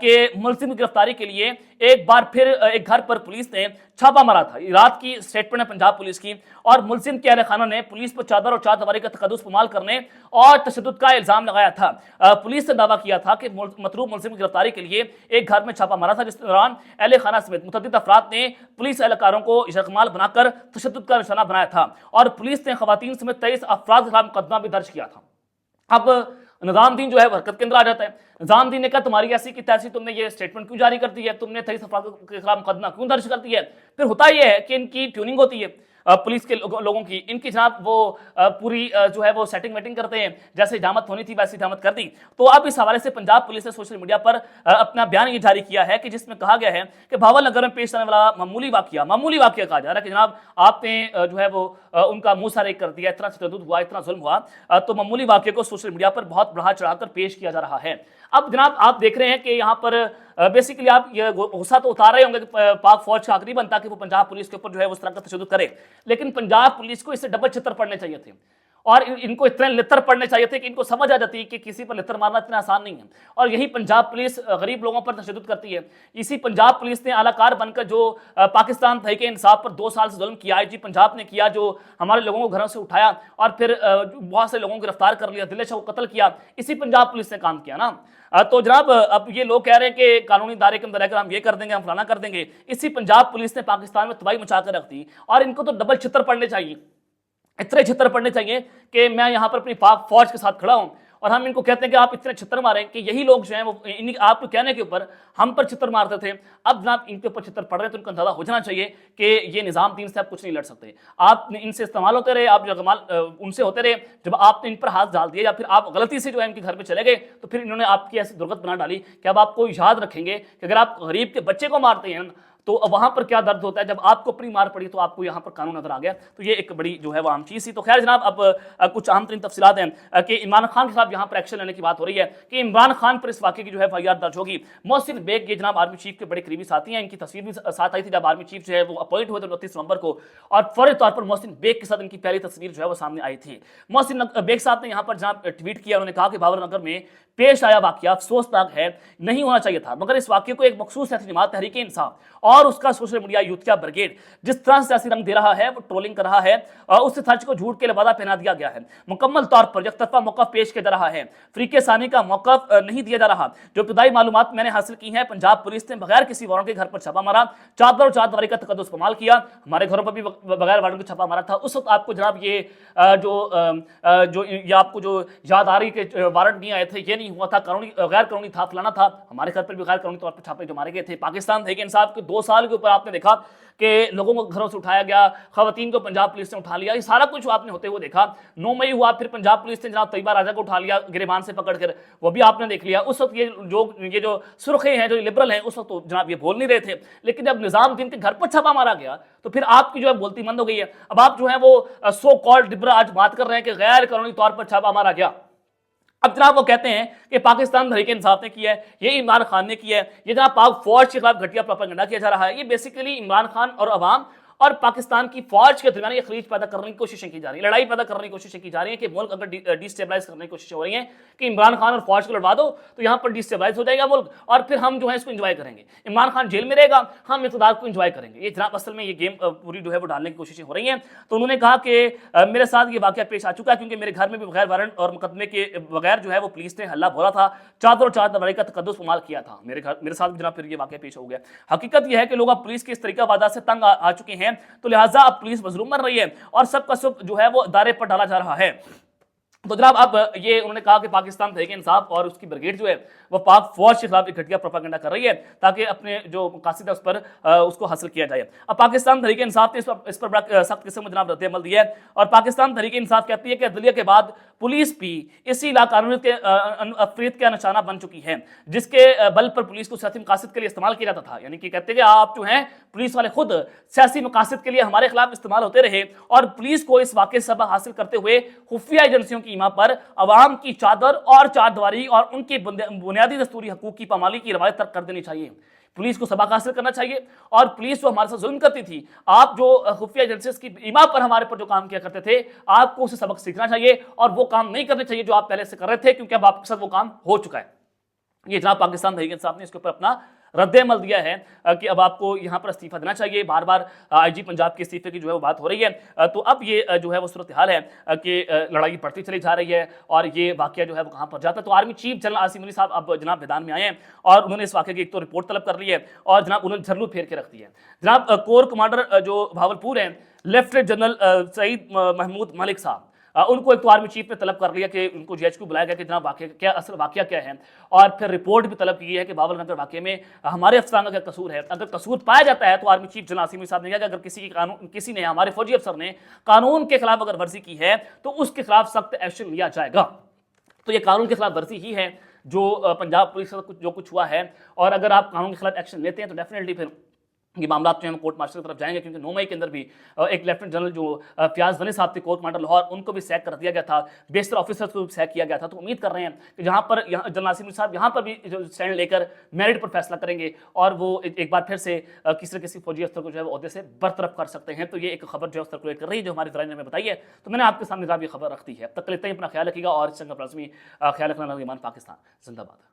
کہ ملزم کی گرفتاری کے لیے ایک بار پھر ایک گھر پر پولیس نے چھاپا مارا تھا. رات کی سٹیٹمنٹ ہے پنجاب پولیس کی, اور ملزم کے اہل خانہ نے پولیس پر چادر اور چار دیواری کا تقدس پامال کرنے اور تشدد کا الزام لگایا تھا. پولیس نے دعویٰ کیا تھا کہ مطلوب ملزم کی گرفتاری کے لیے ایک گھر میں چھاپا مارا تھا, جس دوران اہل خانہ سمیت متعدد افراد نے پولیس اہلکاروں کو یرغمال بنا کر تشدد کا نشانہ بنایا تھا, اور پولیس نے خواتین سمیت 23 افراد کے خلاف مقدمہ بھی درج کیا تھا. اب نظام دین جو ہے حرکت کے اندر آ جاتا ہے. نظام دین نے کہا تمہاری ایسی کی تیسی تم نے یہ سٹیٹمنٹ کیوں جاری کر دی ہے, تم نے 23 افراد کے خلاف مقدمہ کیوں درج کر دی ہے. پھر ہوتا یہ ہے کہ ان کی ٹیوننگ ہوتی ہے پولیس کے لوگوں کی, ان کی جناب وہ پوری جو ہے وہ سیٹنگ میٹنگ کرتے ہیں, جیسے اجامت ہونی تھی ویسی اجامت کر دی. تو اب اس حوالے سے پنجاب پولیس نے سوشل میڈیا پر اپنا بیان یہ جاری کیا ہے کہ جس میں کہا گیا ہے کہ بھاول نگر میں پیش آنے والا معمولی واقعہ کہا جا رہا ہے کہ جناب آپ نے جو ہے وہ ان کا منہ سارے کر دیا, اتنا تشدد ہوا, اتنا ظلم ہوا, تو معمولی واقعے کو سوشل میڈیا پر بہت بڑھا چڑھا کر پیش کیا جا رہا ہے. اب جناب آپ دیکھ رہے ہیں کہ یہاں پر بیسیکلی آپ یہ غصہ تو اتار رہے ہوں گے کہ پاک فوج کا حق نہیں بنتا کہ وہ پنجاب پولیس کے اوپر جو ہے اس طرح کا تشدد کرے, لیکن پنجاب پولیس کو اس سے ڈبل چھتر پڑنے چاہیے تھے, اور ان کو اتنے لتر پڑنے چاہیے تھے کہ ان کو سمجھ آ جاتی کہ کسی پر لتر مارنا اتنا آسان نہیں ہے. اور یہی پنجاب پولیس غریب لوگوں پر تشدد کرتی ہے. اسی پنجاب پولیس نے اعلیٰ کار بن کر جو پاکستان تحریک انصاف پر 2 سال سے ظلم کیا, IG پنجاب نے کیا, جو ہمارے لوگوں کو گھروں سے اٹھایا اور پھر بہت سے لوگوں کو گرفتار کر لیا, دل شاہ کو قتل کیا, اسی پنجاب پولیس نے کام کیا نا. تو جناب اب یہ لوگ کہہ رہے ہیں کہ قانونی دائرے کے اندر رہ کر ہم یہ کر دیں گے, ہم فلانا کر دیں گے. اسی پنجاب پولیس نے پاکستان میں تباہی مچا کر رکھ دی, اور ان کو تو ڈبل چھتر پڑنے چاہیے, اتنے چھتر پڑنے چاہیے کہ میں یہاں پر اپنی پاک فوج کے ساتھ کھڑا ہوں, اور ہم ان کو کہتے ہیں کہ آپ اتنے چھتر ماریں کہ یہی لوگ جو ہیں وہ آپ کو کہنے کے اوپر ہم پر چھتر مارتے تھے. اب جناب ان کے اوپر چھتر پڑ رہے تو ان کو اندازہ ہو جانا چاہیے کہ یہ نظام دین سے آپ کچھ نہیں لڑ سکتے. آپ ان سے استعمال ہوتے رہے, آپ ان سے ہوتے رہے, جب آپ نے ان پر ہاتھ ڈال دیا یا پھر آپ غلطی سے جو ہے ان کے گھر میں چلے گئے تو پھر انہوں نے آپ کی ایسی درگت بنا ڈالی کہ اب آپ کو یاد رکھیں گے کہ اگر آپ غریب کے بچے کو مارتے ہیں تو وہاں پر کیا درد ہوتا ہے. جب آپ کو اپنی مار پڑی تو آپ کو یہاں پر قانون نظر آ گیا. تو یہ ایک بڑی جو ہے وہ عام چیز تھی. تو خیر جناب اب کچھ اہم ترین تفصیلات ہیں کہ عمران خان کے خلاف یہاں پر ایکشن لینے کی بات ہو رہی ہے کہ عمران خان پر اس واقعے کی جو ہے FIR درج ہوگی. محسن بیگ یہ جناب آرمی چیف کے بڑے قریبی ساتھی ہیں, ان کی تصویر بھی ساتھ آئی تھی جب آرمی چیف جو ہے وہ اپوائنٹ ہوئے تھے 29 نومبر کو, اور فوری طور پر محسن بیگ کے ساتھ ان کی پہلی تصویر جو ہے وہ سامنے آئی تھی. محسن بیگ صاحب نے یہاں پر جناب ٹویٹ کیا, انہوں نے کہا کہ بھاول نگر میں پیش آیا واقعہ افسوسناک ہے, نہیں ہونا چاہیے تھا, مگر اس واقعے کو ایک مخصوص سیاسی جماعت تحریک انصاف اور اس کا سوشل میڈیا یوتھیا بریگیڈ جس طرح سے سیاسی رنگ دے رہا ہے, وہ ٹرولنگ کر رہا ہے, اور اس سے سچ کو جھوٹ کے لبادہ پہنا دیا گیا ہے. مکمل طور پر یک طرفہ موقف پیش کیا جا رہا ہے, فریق ثانی کا موقف نہیں دیا جا رہا. جو ابتدائی معلومات میں نے حاصل کی ہیں, پنجاب پولیس نے بغیر کسی وارنٹ کے گھر پر چھاپا مارا, چادر اور چار دیواری کا تقدس پامال کیا. ہمارے گھروں پر بھی بغیر وارنٹ کے چھاپا مارا تھا. اس وقت آپ کو جناب یہ آپ کو جو یاد آ رہی کہ وارنٹ نہیں آئے تھے, یہ نہیں ہوا تھا, قانونی غیر قانونی تھا, فلانا تھا. ہمارے گھر پر بھی غیر قانونی طور پر چھاپے جو مارے گئے تھے. پاکستان تحریک انصاف کے 2 سال کے اوپر آپ نے دیکھا کہ لوگوں کو گھروں سے اٹھایا گیا, خواتین کو پنجاب پولیس نے اٹھا لیا, یہ سارا کچھ آپ نے ہوتے ہوئے دیکھا. 9 مئی ہوا, پھر پنجاب پولیس نے جناب طیبہ راجہ کو اٹھا لیا گریبان سے پکڑ کر, وہ بھی آپ نے دیکھ لیا. اس وقت یہ جو سرخے ہیں, جو لبرل ہیں, اس وقت تو جناب یہ بول نہیں رہے تھے, لیکن جب نظام دین کے گھر پر چھاپا مارا گیا تو پھر آپ کی جو ہے بولتی بند ہو گئی ہے. اب آپ جو ہے وہ سو کالڈ لبرل آج بات کر رہے ہیں کہ غیر قانونی طور پر چھاپا مارا گیا. اب جناب وہ کہتے ہیں کہ پاکستان تحریک انصاف نے کیا ہے, یہ عمران خان نے کیا ہے, یہ جناب پاک فوج کے خلاف گھٹیا پروپیگنڈا کیا جا رہا ہے. یہ بیسیکلی عمران خان اور عوام اور پاکستان کی فوج کے درمیان یہ خلیج پیدا کرنے کی کوششیں کی جا رہی ہیں, لڑائی پیدا کرنے کی کوششیں کی جا رہی ہیں کہ ملک اگر ڈیسٹیبلائز کرنے کی کوششیں ہو رہی ہیں کہ عمران خان اور فوج کو لڑوا دو تو یہاں پر ڈیسٹیبلائز ہو جائے گا ملک, اور پھر ہم جو ہے اس کو انجوائے کریں گے. عمران خان جیل میں رہے گا, ہم اقتدار کو انجوائے کریں گے. یہ جناب اصل میں یہ گیم پوری جو ہے وہ ڈالنے کی کوششیں ہو رہی ہیں. تو انہوں نے کہا کہ میرے ساتھ یہ واقعہ پیش آ چکا ہے, کیونکہ میرے گھر میں بھی بغیر وارنٹ اور مقدمے کے بغیر جو ہے وہ پولیس نے ہلہ بولا تھا, چادر اور چار دیواری کا تقدس پامال کیا تھا. میرے ساتھ بھی جناب پھر یہ واقعہ پیش ہو گیا. حقیقت یہ ہے کہ لوگ اب پولیس کے اس طریقہ وعدہ سے تنگ آ چکے ہیں, تو لہٰذا اب پولیس مظلوم بن رہی ہے اور سب کا سب جو ہے وہ دائرے پر ڈالا جا رہا ہے. تو جناب اب یہ انہوں نے کہا کہ پاکستان تحریک انصاف اور اس کی بریگیڈ جو ہے وہ پاک فوج کے خلاف ایک گھٹیا پروپیگنڈا کر رہی ہے تاکہ اپنے جو مقاصد ہے اس پر اس کو حاصل کیا جائے. اب پاکستان تحریک انصاف نے اس پر بڑا سخت قسم میں جناب رد عمل دیا ہے, اور پاکستان تحریک انصاف کہتی ہے کہ عدلیہ کے بعد پولیس بھی اسی لاقانونیت کے افریط کا نشانہ بن چکی ہے, جس کے بل پر پولیس کو سیاسی مقاصد کے لیے استعمال کیا جاتا تھا. یعنی کہ کہتے ہیں کہ آپ جو ہیں پولیس والے خود سیاسی مقاصد کے لیے ہمارے خلاف استعمال ہوتے رہے, اور پولیس کو اس واقعے سے سبق حاصل کرتے ہوئے خفیہ ایجنسیوں کی ایما پر عوام کی چادر اور چار دیواری اور ان کے بنیادی دستوری حقوق کی پامالی کی روایت ترک کر دینی چاہیے. پولیس کو سبق حاصل کرنا چاہیے, اور پولیس جو ہمارے ساتھ ظلم کرتی تھی, آپ جو خفیہ ایجنسیز کی ایما پر ہمارے پر جو کام کیا کرتے تھے, آپ کو اسے سبق سیکھنا چاہیے اور وہ کام نہیں کرنے چاہیے جو آپ پہلے سے کر رہے تھے, کیونکہ اب آپ کے ساتھ وہ کام ہو چکا ہے. یہ جناب پاکستان تحریک انصاف نے اس کے اوپر اپنا رد عمل دیا ہے کہ اب آپ کو یہاں پر استعفیٰ دینا چاہیے. بار بار آئی جی پنجاب کے استعفے کی جو ہے وہ بات ہو رہی ہے. تو اب یہ جو ہے وہ صورتحال ہے کہ لڑائی بڑھتی چلی جا رہی ہے اور یہ واقعہ جو ہے وہ کہاں پر جاتا ہے. تو آرمی چیف جنرل عاصم منی صاحب اب جناب میدان میں آئے ہیں اور انہوں نے اس واقعے کی ایک تو رپورٹ طلب کر لی ہے اور جناب انہوں نے جھرلو پھیر کے رکھ دی ہے. جناب کور کمانڈر جو بھاولپور ہیں لیفٹیننٹ جنرل سعید محمود ملک صاحب, ان کو ایک تو آرمی چیف نے طلب کر لیا کہ ان کو جی ایچ کیو بلایا گیا کہ جناب واقعہ کیا ہے, اور پھر رپورٹ بھی طلب کی ہے کہ باول نگر واقعے میں ہمارے افسران کا کیا قصور ہے. اگر قصور پایا جاتا ہے تو آرمی چیف جنرل عاصم منی صاحب نے کہا کہ اگر کسی نے ہمارے فوجی افسر نے قانون کے خلاف اگر ورزی کی ہے تو اس کے خلاف سخت ایکشن لیا جائے گا. تو یہ قانون کے خلاف ورزی ہی ہے جو پنجاب پولیس کا جو کچھ ہوا ہے, اور اگر آپ قانون کے خلاف ایکشن لیتے ہیں تو ڈیفینیٹلی پھر یہ معاملات جو ہیں کورٹ مارشل کی طرف جائیں گے, کیونکہ 9 مئی کے اندر بھی ایک لیفٹیننٹ جنرل جو فیاض غنی صاحب تھے کورٹ کمانڈر لاہور, ان کو بھی سیک کر دیا گیا تھا, بیشتر آفیسرز کو بھی سیک کیا گیا تھا. تو امید کر رہے ہیں کہ جہاں پر جنرل عاصم منی صاحب یہاں پر بھی جو اسٹینڈ لے کر میرٹ پر فیصلہ کریں گے اور وہ ایک بار پھر سے کسی نہ کسی فوجی افسر کو جو ہے وہ عہدے سے برطرف کر سکتے ہیں. تو یہ ایک خبر جو ہے سرکولیٹ کر رہی ہے جو ہمارے ذرائع نے ہمیں بتائی ہے, تو میں نے آپ کے سامنے جناب یہ خبر رکھ دی ہے. تب تک لیتے ہیں, اپنا خیال رکھیے گا اور اس جنگ کا لازمی خیال رکھنا. ایمان پاکستان زندہ باد.